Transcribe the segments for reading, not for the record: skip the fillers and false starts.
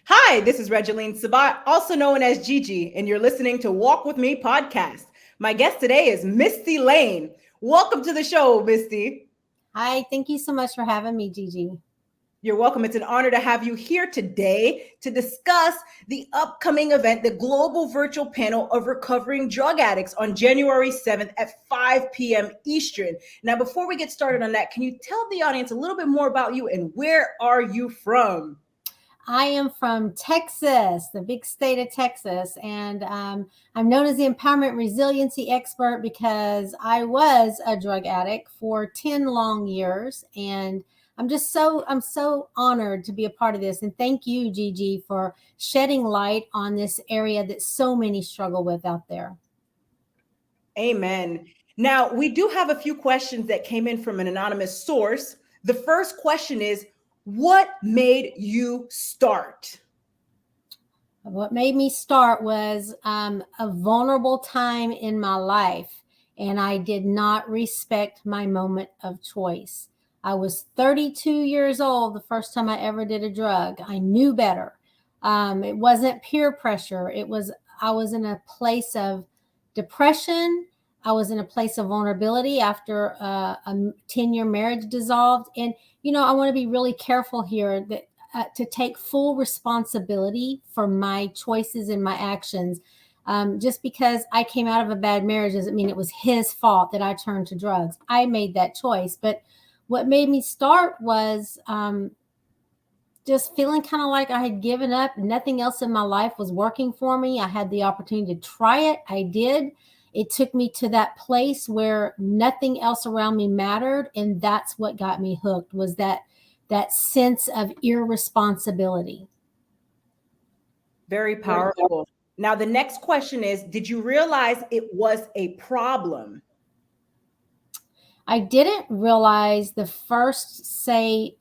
Hi, this is Regeline Sabat, also known as Gigi, and you're listening to Walk With Me podcast. My guest today is Mistie Layne. Welcome to the show, Mistie. Hi, thank you so much for having me, Gigi. You're welcome. It's an honor to have you here today to discuss the upcoming event, the Global Virtual Panel of Recovering Drug Addicts on January 7th at 5 p.m. Eastern. Now, before we get started on that, can you tell the audience a little bit more about you and where are you from? I am from Texas, the big state of Texas, and I'm known as the Empowerment Resiliency Expert because I was a drug addict for 10 long years, and I'm so honored to be a part of this. And thank you, Gigi, for shedding light on this area that so many struggle with out there. Amen. Now, we do have a few questions that came in from an anonymous source. The first question is, what made you start? What made me start was a vulnerable time in my life, and I did not respect my moment of choice. I was 32 years old the first time I ever did a drug. I knew better. It wasn't peer pressure. I was in a place of depression. I was in a place of vulnerability after a 10-year marriage dissolved. And, I want to be really careful here that to take full responsibility for my choices and my actions. Just because I came out of a bad marriage doesn't mean it was his fault that I turned to drugs. I made that choice. But what made me start was just feeling kind of like I had given up. Nothing else in my life was working for me. I had the opportunity to try it. I did. It took me to that place where nothing else around me mattered. And that's what got me hooked, was that sense of irresponsibility. Very powerful. Now, the next question is, did you realize it was a problem? I didn't realize the first, say,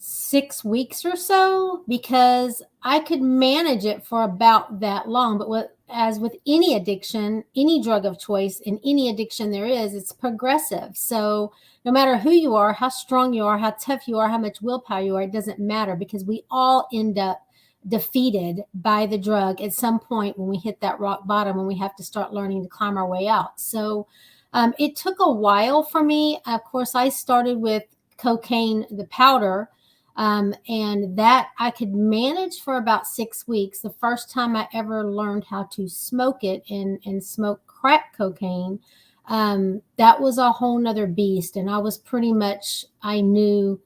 6 weeks or so, because I could manage it for about that long. But as with any addiction, any drug of choice, and any addiction there is, it's progressive. So no matter who you are, how strong you are, how tough you are, how much willpower you are, it doesn't matter, because we all end up defeated by the drug at some point when we hit that rock bottom, and we have to start learning to climb our way out. So it took a while for me. Of course, I started with cocaine, the powder, and that I could manage for about 6 weeks. The first time I ever learned how to smoke it and smoke crack cocaine, that was a whole nother beast. And I knew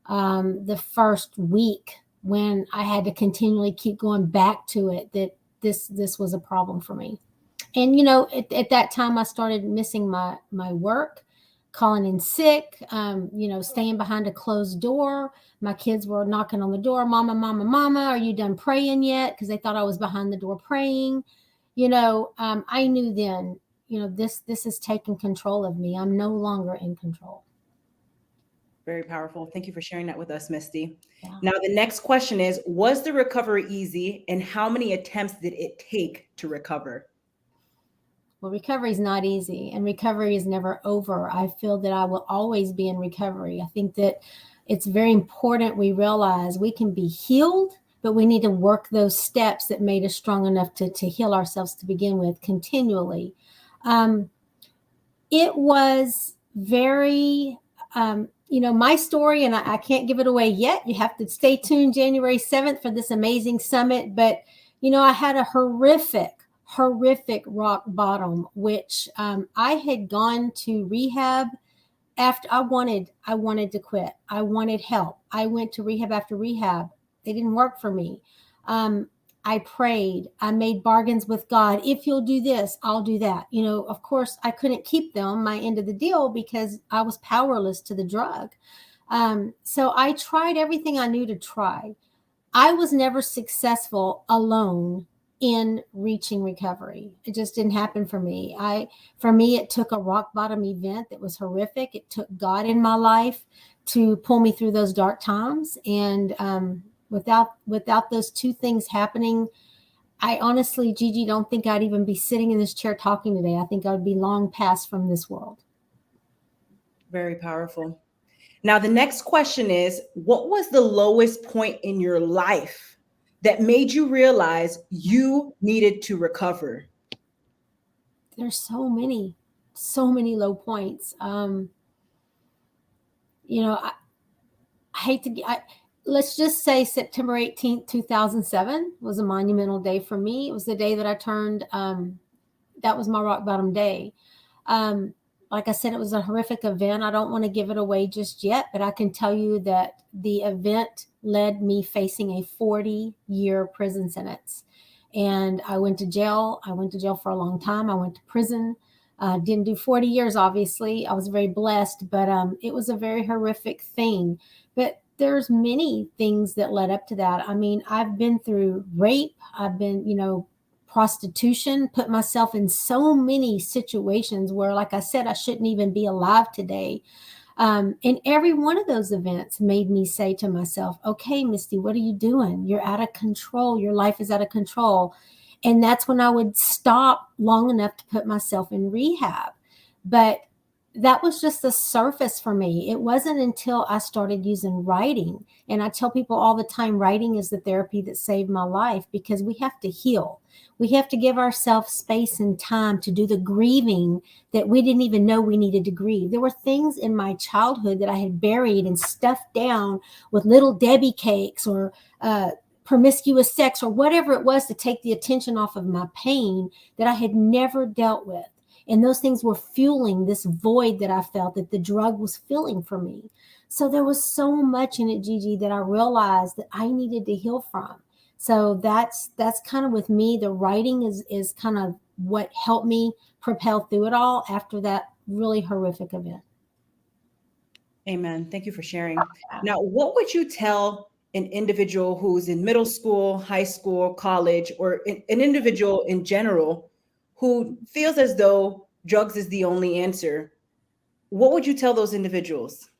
the first week, when I had to continually keep going back to it, that this was a problem for me. And at that time I started missing my work, calling in sick, staying behind a closed door. My kids were knocking on the door, "Mama, mama, mama, are you done praying yet?" Because they thought I was behind the door praying. I knew then, this is taking control of me. I'm no longer in control. Very powerful. Thank you for sharing that with us, Misty. Yeah. Now, the next question is, was the recovery easy, and how many attempts did it take to recover? Well, recovery is not easy, and recovery is never over. I feel that I will always be in recovery. I think that it's very important we realize we can be healed, but we need to work those steps that made us strong enough to heal ourselves to begin with continually. Um, it was very, my story, and I can't give it away yet. You have to stay tuned January 7th for this amazing summit. But, I had a horrific rock bottom, which I had gone to rehab after I wanted to quit. I wanted help. I went to rehab after rehab. They didn't work for me. I prayed. I made bargains with God. If you'll do this, I'll do that. Of course, I couldn't keep them, my end of the deal, because I was powerless to the drug. So I tried everything I knew to try. I was never successful alone in reaching recovery. It just didn't happen for me. For me, it took a rock bottom event that was horrific. It took God in my life to pull me through those dark times. And without those two things happening, I honestly, Gigi, don't think I'd even be sitting in this chair talking today. I think I would be long past from this world. Very powerful. Now, the next question is, what was the lowest point in your life? that made you realize you needed to recover? There's so many low points. I hate to let's just say September 18th, 2007 was a monumental day for me. It was the day that I turned, that was my rock bottom day. Like I said, it was a horrific event. I don't want to give it away just yet, but I can tell you that the event led me facing a 40-year prison sentence. And I went to jail. I went to jail for a long time. I went to prison. Didn't do 40 years, obviously. I was very blessed, but it was a very horrific thing. But there's many things that led up to that. I mean, I've been through rape. I've been, prostitution, put myself in so many situations where, like I said, I shouldn't even be alive today. And every one of those events made me say to myself, okay, Mistie, what are you doing? You're out of control. Your life is out of control. And that's when I would stop long enough to put myself in rehab. But that was just the surface for me. It wasn't until I started using writing. And I tell people all the time, writing is the therapy that saved my life, because we have to heal. We have to give ourselves space and time to do the grieving that we didn't even know we needed to grieve. There were things in my childhood that I had buried and stuffed down with little Debbie cakes or promiscuous sex or whatever it was to take the attention off of my pain that I had never dealt with. And those things were fueling this void that I felt that the drug was filling for me. So there was so much in it, Gigi, that I realized that I needed to heal from. So that's kind of with me. The writing is kind of what helped me propel through it all after that really horrific event. Amen. Thank you for sharing. Now, what would you tell an individual who's in middle school, high school, college, or an individual in general who feels as though drugs is the only answer? What would you tell those individuals?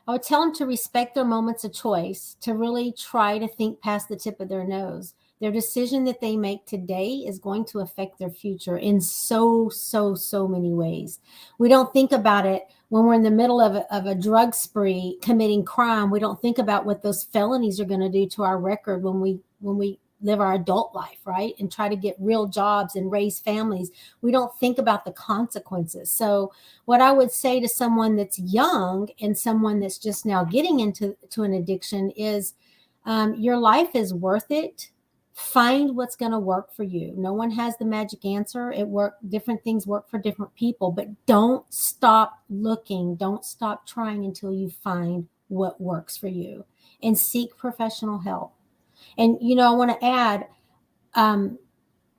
I would tell them to respect their moments of choice, to really try to think past the tip of their nose. Their decision that they make today is going to affect their future in so many ways. We don't think about it when we're in the middle of a drug spree committing crime. We don't think about what those felonies are going to do to our record when we live our adult life, right? And try to get real jobs and raise families. We don't think about the consequences. So what I would say to someone that's young and someone that's just now getting into an addiction is your life is worth it. Find what's going to work for you. No one has the magic answer. Different things work for different people, but don't stop looking. Don't stop trying until you find what works for you, and seek professional help. And, I want to add,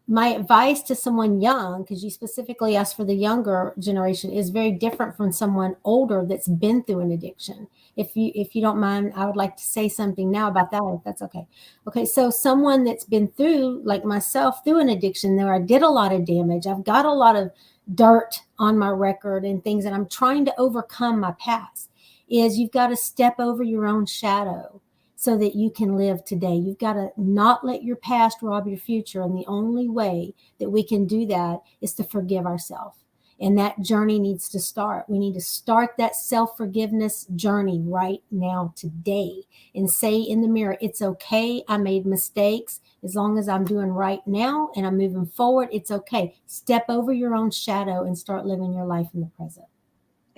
my advice to someone young, because you specifically asked for the younger generation, is very different from someone older that's been through an addiction. If you don't mind, I would like to say something now about that, if that's okay. Okay, so someone that's been through, like myself, through an addiction, there I did a lot of damage. I've got a lot of dirt on my record and things, and I'm trying to overcome my past. Is you've got to step over your own shadow so that you can live today. You've got to not let your past rob your future. And the only way that we can do that is to forgive ourselves. And that journey needs to start. We need to start that self-forgiveness journey right now, today, and say in the mirror, it's okay. I made mistakes. As long as I'm doing right now and I'm moving forward, it's okay. Step over your own shadow and start living your life in the present.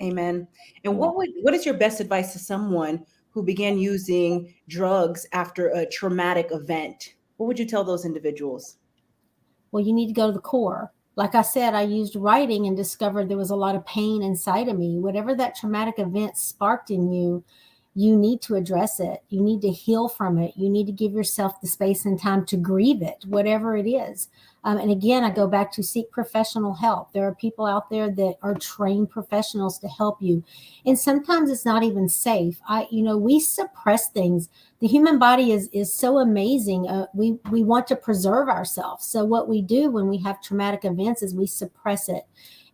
Amen. And what is your best advice to someone who began using drugs after a traumatic event? What would you tell those individuals? Well, you need to go to the core. Like I said, I used writing and discovered there was a lot of pain inside of me. Whatever that traumatic event sparked in you, you need to address it. You need to heal from it. You need to give yourself the space and time to grieve it, whatever it is. And again, I go back to seek professional help. There are people out there that are trained professionals to help you. And sometimes it's not even safe. We suppress things. The human body is so amazing. We want to preserve ourselves. So what we do when we have traumatic events is we suppress it.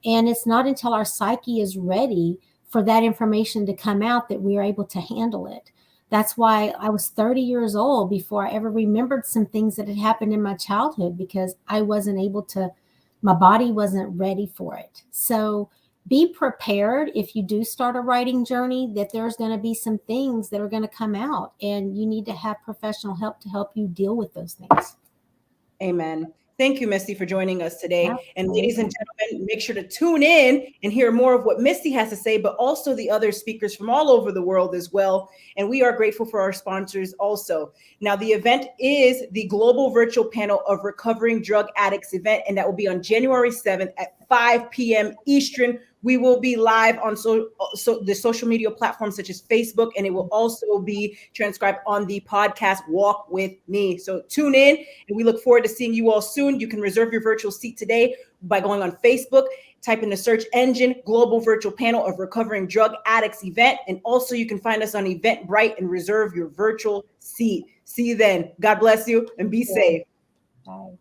And it's not until our psyche is ready for that information to come out that we are able to handle it. That's why I was 30 years old before I ever remembered some things that had happened in my childhood, because I wasn't able to, my body wasn't ready for it. So be prepared if you do start a writing journey that there's going to be some things that are going to come out, and you need to have professional help to help you deal with those things. Amen. Thank you, Mistie, for joining us today. Absolutely. And ladies and gentlemen, make sure to tune in and hear more of what Mistie has to say, but also the other speakers from all over the world as well. And we are grateful for our sponsors also. Now, the event is the Global Virtual Panel of Recovering Drug Addicts event, and that will be on January 7th at 5 p.m. Eastern. We will be live on the social media platforms such as Facebook, and it will also be transcribed on the podcast Walk With Me. So tune in, and we look forward to seeing you all soon. You can reserve your virtual seat today by going on Facebook, type in the search engine, Global Virtual Panel of Recovering Drug Addicts event. And also you can find us on Eventbrite and reserve your virtual seat. See you then. God bless you and be safe. Bye.